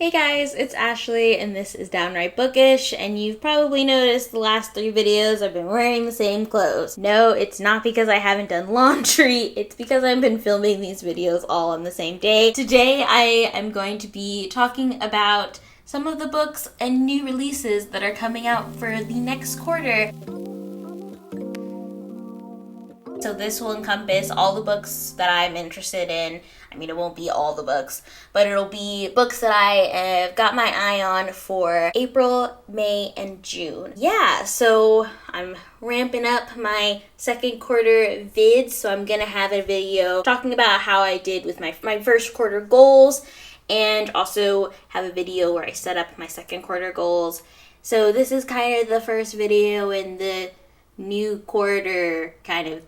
Hey guys, it's Ashley and this is Downright Bookish, and you've probably noticed the last 3 videos I've been wearing the same clothes. No, it's not because I haven't done laundry, it's because I've been filming these videos all on the same day. Today I am going to be talking about some of the books and new releases that are coming out for the next quarter. So this will encompass all the books that I'm interested in. I mean, it won't be all the books, but it'll be books that I have got my eye on for April, May, and June. Yeah, so I'm ramping up my second quarter vids, so I'm gonna have a video talking about how I did with my first quarter goals, and also have a video where I set up my second quarter goals. So this is kind of the first video in the new quarter kind of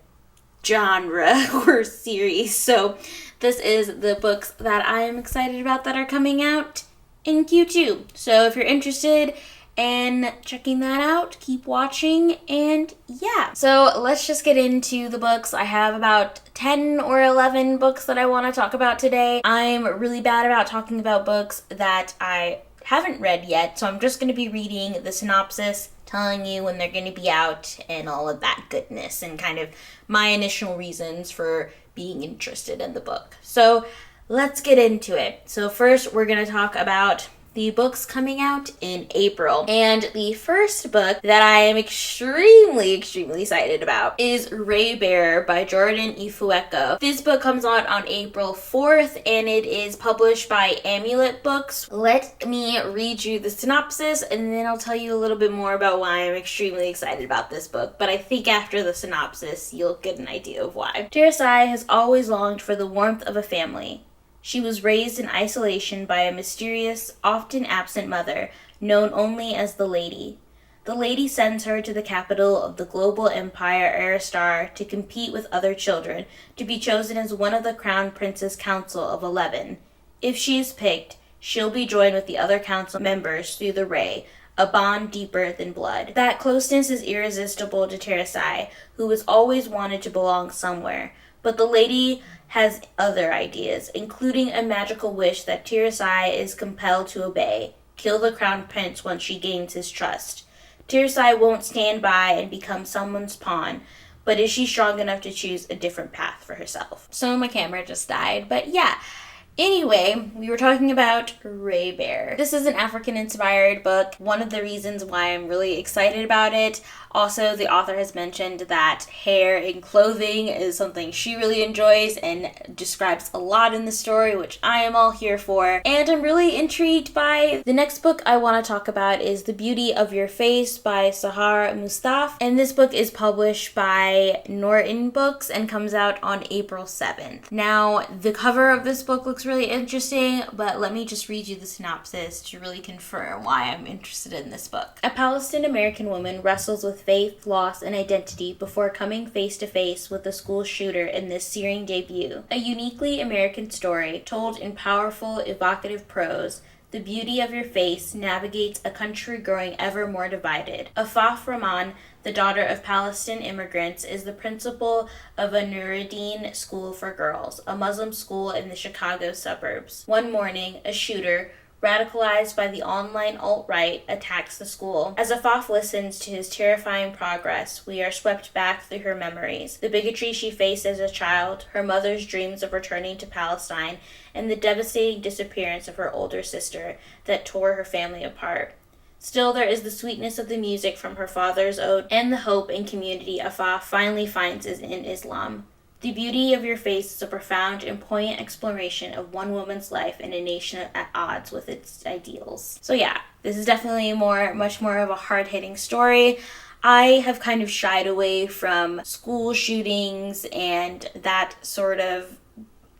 genre or series. So this is the books that I am excited about that are coming out in Q2. So if you're interested in checking that out, keep watching, and yeah. So let's just get into the books. I have about 10 or 11 books that I want to talk about today. I'm really bad about talking about books that I haven't read yet, so I'm just going to be reading the synopsis, telling you when they're going to be out, and all of that goodness, and kind of my initial reasons for being interested in the book. So let's get into it. So first, we're going to talk about the books coming out in April. And the first book that I am extremely excited about is Raybearer by Jordan Ifueko. This book comes out on April 4th, and it is published by Amulet Books. Let me read you the synopsis, and then I'll tell you a little bit more about why I'm extremely excited about this book. But I think after the synopsis, you'll get an idea of why. Terasai has always longed for the warmth of a family. She was raised in isolation by a mysterious, often absent mother, known only as the Lady. The Lady sends her to the capital of the global empire Aristar to compete with other children, to be chosen as one of the Crown Prince's Council of 11. If she is picked, she'll be joined with the other council members through the Ray, a bond deeper than blood. That closeness is irresistible to Terasai, who has always wanted to belong somewhere. But the Lady has other ideas, including a magical wish that Terasai is compelled to obey. Kill the Crown Prince once she gains his trust. Terasai won't stand by and become someone's pawn, but is she strong enough to choose a different path for herself? So my camera just died, but yeah. Anyway, we were talking about Raybearer. This is an African-inspired book. One of the reasons why I'm really excited about it. Also, the author has mentioned that hair and clothing is something she really enjoys and describes a lot in the story, which I am all here for. And I'm really intrigued by the next book I want to talk about is The Beauty of Your Face by Sahar Mustaf. And this book is published by Norton Books and comes out on April 7th. Now, the cover of this book looks really interesting, but let me just read you the synopsis to really confirm why I'm interested in this book. A Palestinian-American woman wrestles with faith, loss, and identity before coming face to face with a school shooter in this searing debut. A uniquely American story told in powerful, evocative prose. The Beauty of Your Face navigates a country growing ever more divided. Afaf Rahman, the daughter of Palestinian immigrants, is the principal of a Nuruddin School for Girls, a Muslim school in the Chicago suburbs. One morning, a shooter, radicalized by the online alt-right, attacks the school. As Afaf listens to his terrifying progress, we are swept back through her memories. The bigotry she faced as a child, her mother's dreams of returning to Palestine, and the devastating disappearance of her older sister that tore her family apart. Still, there is the sweetness of the music from her father's ode, and the hope and community Afaf finally finds is in Islam. The Beauty of Your Face is a profound and poignant exploration of one woman's life in a nation at odds with its ideals. So yeah, this is definitely much more of a hard-hitting story. I have kind of shied away from school shootings and that sort of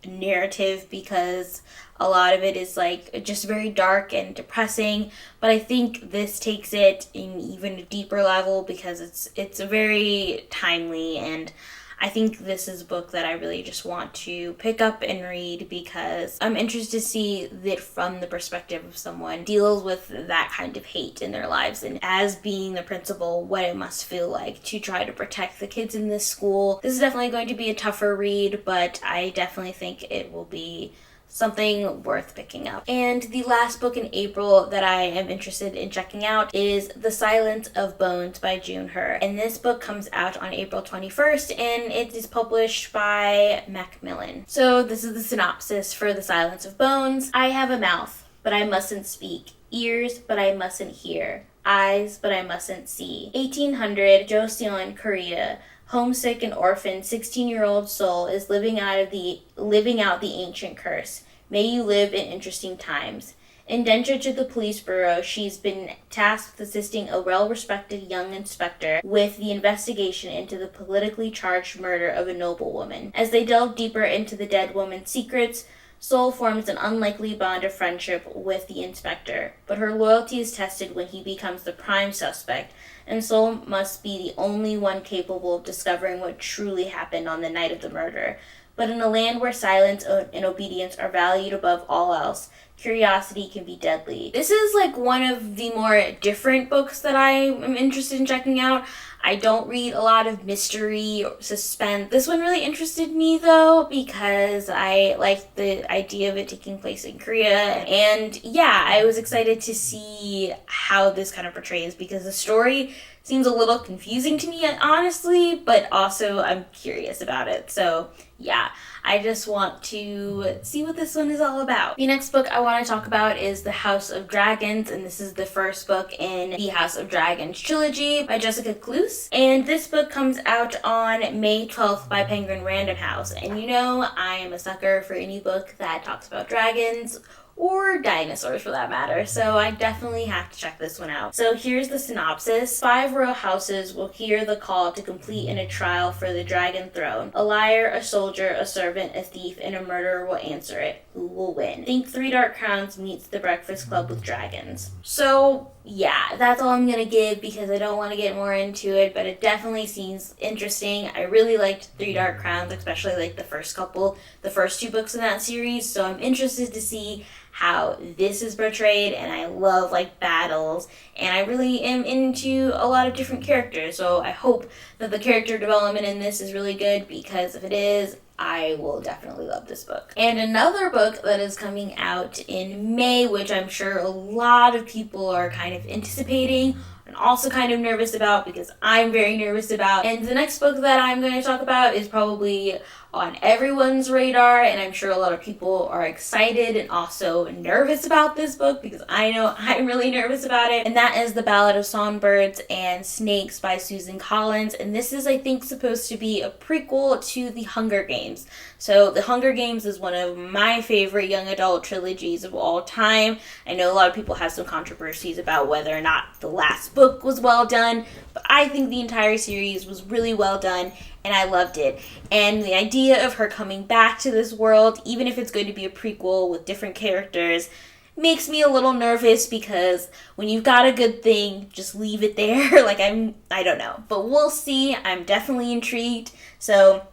narrative because a lot of it is like just very dark and depressing, but I think this takes it in even a deeper level because it's very timely, and I think this is a book that I really just want to pick up and read because I'm interested to see that from the perspective of someone deals with that kind of hate in their lives, and as being the principal, what it must feel like to try to protect the kids in this school. This is definitely going to be a tougher read, but I definitely think it will be something worth picking up. And the last book in April that I am interested in checking out is The Silence of Bones by June Her. And this book comes out on April 21st, and it is published by Macmillan. So this is the synopsis for The Silence of Bones. I have a mouth, but I mustn't speak. Ears, but I mustn't hear. Eyes, but I mustn't see. 1800, Joseon, Korea. Homesick and orphaned 16-year-old soul is living out the ancient curse. May you live in interesting times. Indentured to the police bureau, she's been tasked with assisting a well-respected young inspector with the investigation into the politically charged murder of a noblewoman. As they delve deeper into the dead woman's secrets, Soul forms an unlikely bond of friendship with the inspector, but her loyalty is tested when he becomes the prime suspect, and Soul must be the only one capable of discovering what truly happened on the night of the murder. But in a land where silence and obedience are valued above all else, curiosity can be deadly. This is like one of the more different books that I am interested in checking out. I don't read a lot of mystery or suspense. This one really interested me though, because I like the idea of it taking place in Korea. And yeah, I was excited to see how this kind of portrays, because the story seems a little confusing to me, honestly, but also I'm curious about it. So yeah, I just want to see what this one is all about. The next book I want to talk about is The House of Dragons, and this is the first book in the House of Dragons trilogy by Jessica Cluse. And this book comes out on May 12th by Penguin Random House. And you know, I am a sucker for any book that talks about dragons or dinosaurs for that matter, so I definitely have to check this one out. So here's the synopsis. 5 royal houses will hear the call to complete in a trial for the dragon throne. A liar, a soldier, a servant, a thief, and a murderer will answer it. Who will win? Think Three Dark Crowns meets The Breakfast Club with Dragons. So yeah, that's all I'm gonna give because I don't want to get more into it, but it definitely seems interesting. I really liked Three Dark Crowns, especially like the first 2 books in that series, so I'm interested to see how this is portrayed, and I love like battles, and I really am into a lot of different characters, so I hope that the character development in this is really good, because if it is, I will definitely love this book. And another book that is coming out in May, which I'm sure a lot of people are kind of anticipating and also kind of nervous about, because I'm very nervous about. And the next book that I'm going to talk about is probably on everyone's radar, and I'm sure a lot of people are excited and also nervous about this book, because I know I'm really nervous about it, and that is The Ballad of Songbirds and Snakes by Susan Collins. And this is, I think, supposed to be a prequel to The Hunger Games. So The Hunger Games is one of my favorite young adult trilogies of all time. I know a lot of people have some controversies about whether or not the last book was well done, but I think the entire series was really well done, and I loved it. And the idea of her coming back to this world, even if it's going to be a prequel with different characters, makes me a little nervous, because when you've got a good thing, just leave it there. I don't know. But we'll see. I'm definitely intrigued. So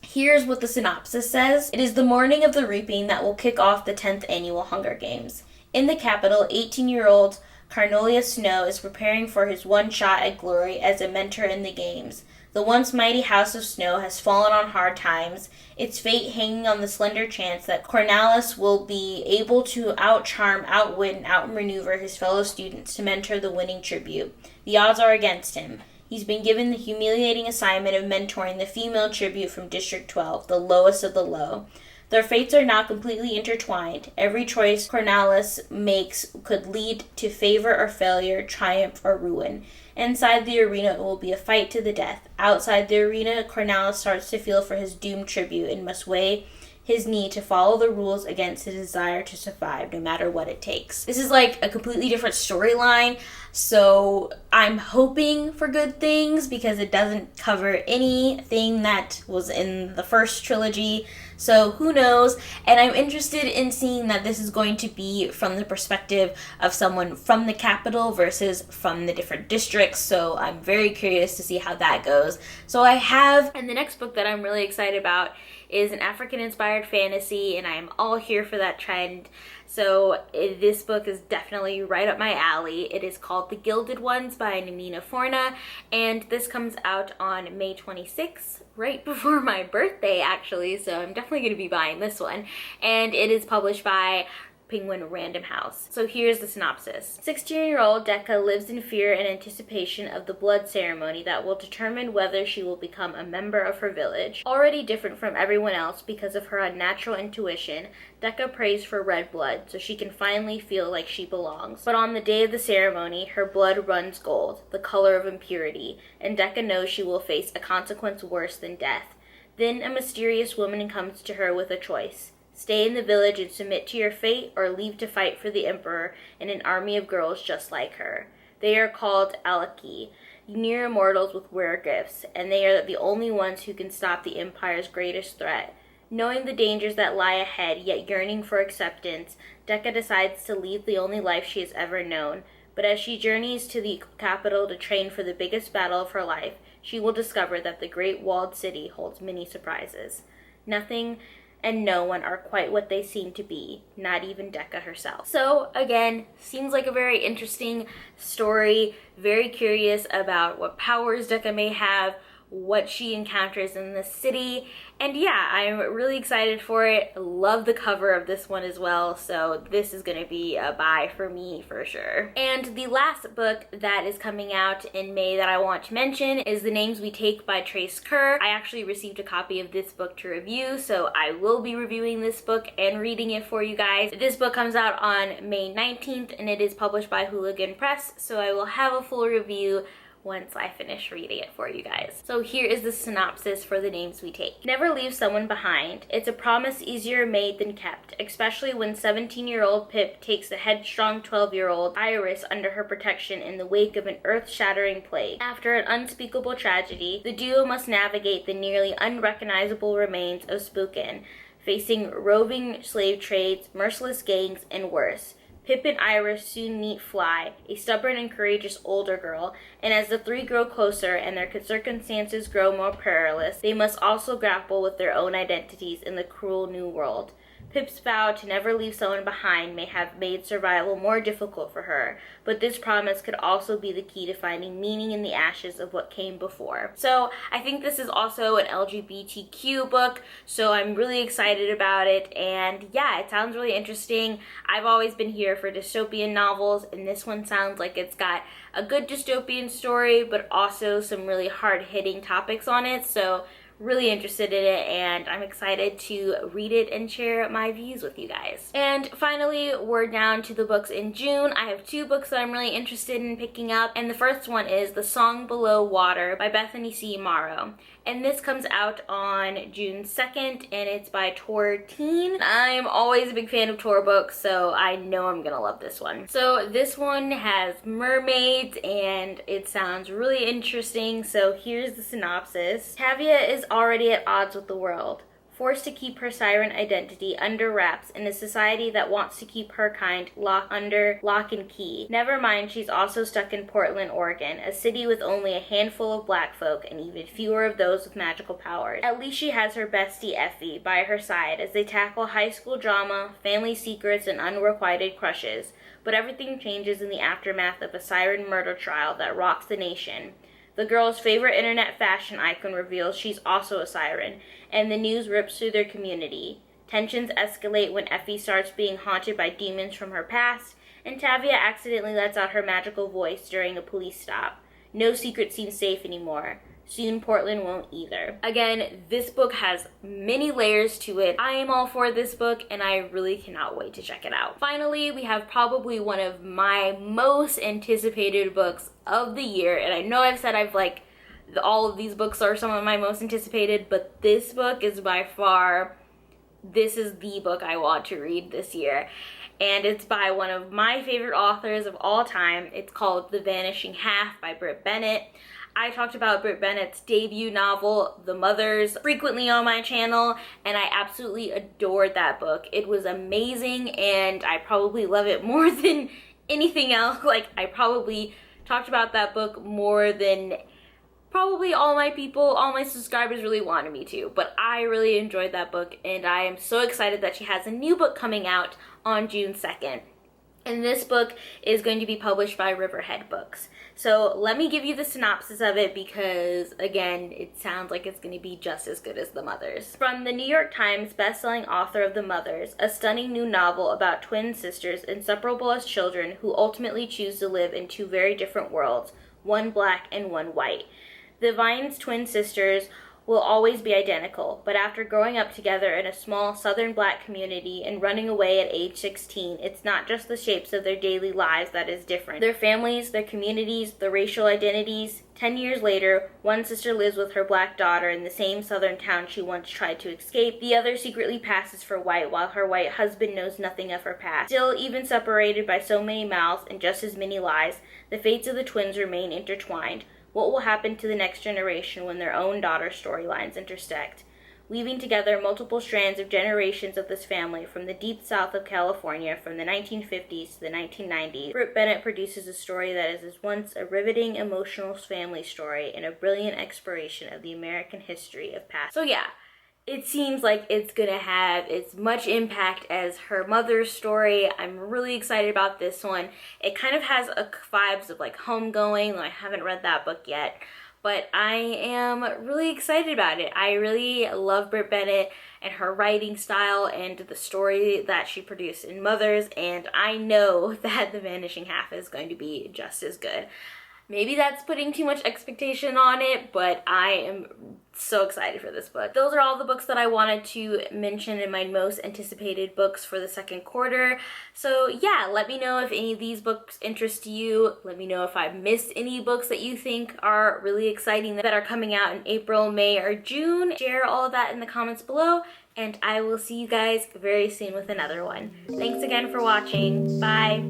here's what the synopsis says. It is the morning of the reaping that will kick off the 10th annual Hunger Games. In the capital, 18-year-old Carnolia Snow is preparing for his one shot at glory as a mentor in the games. The once mighty House of Snow has fallen on hard times, its fate hanging on the slender chance that Cornelius will be able to outcharm, outwit, and outmaneuver his fellow students to mentor the winning tribute. The odds are against him. He's been given the humiliating assignment of mentoring the female tribute from District 12, the lowest of the low. Their fates are now completely intertwined. Every choice Cornelius makes could lead to favor or failure, triumph or ruin. Inside the arena, it will be a fight to the death. Outside the arena, Cornelius starts to feel for his doomed tribute and must weigh his need to follow the rules against his desire to survive, no matter what it takes. This is like a completely different storyline, so I'm hoping for good things, because it doesn't cover anything that was in the first trilogy. So who knows? And I'm interested in seeing that this is going to be from the perspective of someone from the capital versus from the different districts. So I'm very curious to see how that goes. So and the next book that I'm really excited about is an African-inspired fantasy, and I am all here for that trend. So this book is definitely right up my alley. It is called The Gilded Ones by Nina Forna, and this comes out on May 26th, right before my birthday actually, so I'm definitely going to be buying this one. And it is published by Penguin Random House. So here's the synopsis. 16-year-old Decca lives in fear and anticipation of the blood ceremony that will determine whether she will become a member of her village. Already different from everyone else because of her unnatural intuition, Decca prays for red blood so she can finally feel like she belongs. But on the day of the ceremony, her blood runs gold, the color of impurity, and Decca knows she will face a consequence worse than death. Then a mysterious woman comes to her with a choice. Stay in the village and submit to your fate, or leave to fight for the emperor and an army of girls just like her. They are called Alaki, near immortals with rare gifts, and they are the only ones who can stop the empire's greatest threat. Knowing the dangers that lie ahead, yet yearning for acceptance, Decca decides to lead the only life she has ever known. But as she journeys to the capital to train for the biggest battle of her life, she will discover that the great walled city holds many surprises. Nothing and no one are quite what they seem to be, not even Decca herself. So again, seems like a very interesting story, very curious about what powers Decca may have, what she encounters in the city, and yeah, I'm really excited for it. Love the cover of this one as well, so this is gonna be a buy for me for sure. And the last book that is coming out in May that I want to mention is The Names We Take by Trace Kerr. I actually received a copy of this book to review, so I will be reviewing this book and reading it for you guys. This book comes out on May 19th and it is published by Hooligan Press, so I will have a full review once I finish reading it for you guys. So here is the synopsis for The Names We Take. Never leave someone behind. It's a promise easier made than kept, especially when 17-year-old Pip takes the headstrong 12-year-old Iris under her protection in the wake of an earth-shattering plague. After an unspeakable tragedy, the duo must navigate the nearly unrecognizable remains of Spookin, facing roving slave trades, merciless gangs, and worse. Pip and Iris soon meet Fly, a stubborn and courageous older girl, and as the three grow closer and their circumstances grow more perilous, they must also grapple with their own identities in the cruel new world. Pip's vow to never leave someone behind may have made survival more difficult for her, but this promise could also be the key to finding meaning in the ashes of what came before. So I think this is also an LGBTQ book, so I'm really excited about it, and yeah, it sounds really interesting. I've always been here for dystopian novels, and this one sounds like it's got a good dystopian story, but also some really hard-hitting topics on it, so really interested in it, and I'm excited to read it and share my views with you guys. And finally, we're down to the books in June. I have two books that I'm really interested in picking up, and the first one is The Song Below Water by Bethany C. Morrow. And this comes out on June 2nd, and it's by Tor Teen. I'm always a big fan of Tor books, so I know I'm gonna love this one. So this one has mermaids, and it sounds really interesting, so here's the synopsis. Tavia is already at odds with the world, forced to keep her siren identity under wraps in a society that wants to keep her kind under lock and key. Never mind, she's also stuck in Portland, Oregon, a city with only a handful of black folk and even fewer of those with magical powers. At least she has her bestie Effie by her side as they tackle high school drama, family secrets, and unrequited crushes. But everything changes in the aftermath of a siren murder trial that rocks the nation. The girl's favorite internet fashion icon reveals she's also a siren, and the news rips through their community. Tensions escalate when Effie starts being haunted by demons from her past, and Tavia accidentally lets out her magical voice during a police stop. No secret seems safe anymore. Soon Portland won't either. Again, this book has many layers to it. I am all for this book, and I really cannot wait to check it out. Finally, we have probably one of my most anticipated books of the year, and I know I've said all of these books are some of my most anticipated, but this book is by far, this is the book I want to read this year. And it's by one of my favorite authors of all time. It's called The Vanishing Half by Britt Bennett. I talked about Britt Bennett's debut novel, The Mothers, frequently on my channel, and I absolutely adored that book. It was amazing, and I probably love it more than anything else. I probably talked about that book more than probably all my people, all my subscribers really wanted me to, but I really enjoyed that book, and I am so excited that she has a new book coming out on June 2nd. And this book is going to be published by Riverhead Books. So let me give you the synopsis of it because, again, it sounds like it's going to be just as good as The Mothers. From the New York Times bestselling author of The Mothers, a stunning new novel about twin sisters inseparable as children who ultimately choose to live in two very different worlds, one black and one white. The Vines twin sisters will always be identical, but after growing up together in a small southern black community and running away at age 16, it's not just the shapes of their daily lives that is different. Their families, their communities, their racial identities. 10 years later, one sister lives with her black daughter in the same southern town she once tried to escape. The other secretly passes for white, while her white husband knows nothing of her past. Still, even separated by so many miles and just as many lies, the fates of the twins remain intertwined. What will happen to the next generation when their own daughter storylines intersect? Weaving together multiple strands of generations of this family from the deep south of California from the 1950s to the 1990s, Britt Bennett produces a story that is once a riveting, emotional family story and a brilliant exploration of the American history of past. So yeah, it seems like it's gonna have as much impact as her mother's story. I'm really excited about this one. It kind of has a vibes of like Homegoing. I haven't read that book yet, but I am really excited about it. I really love Britt Bennett and her writing style and the story that she produced in Mothers, and I know that The Vanishing Half is going to be just as good. Maybe that's putting too much expectation on it, but I am so excited for this book. Those are all the books that I wanted to mention in my most anticipated books for the second quarter. So yeah, let me know if any of these books interest you. Let me know if I've missed any books that you think are really exciting that are coming out in April, May, or June. Share all of that in the comments below, and I will see you guys very soon with another one. Thanks again for watching. Bye.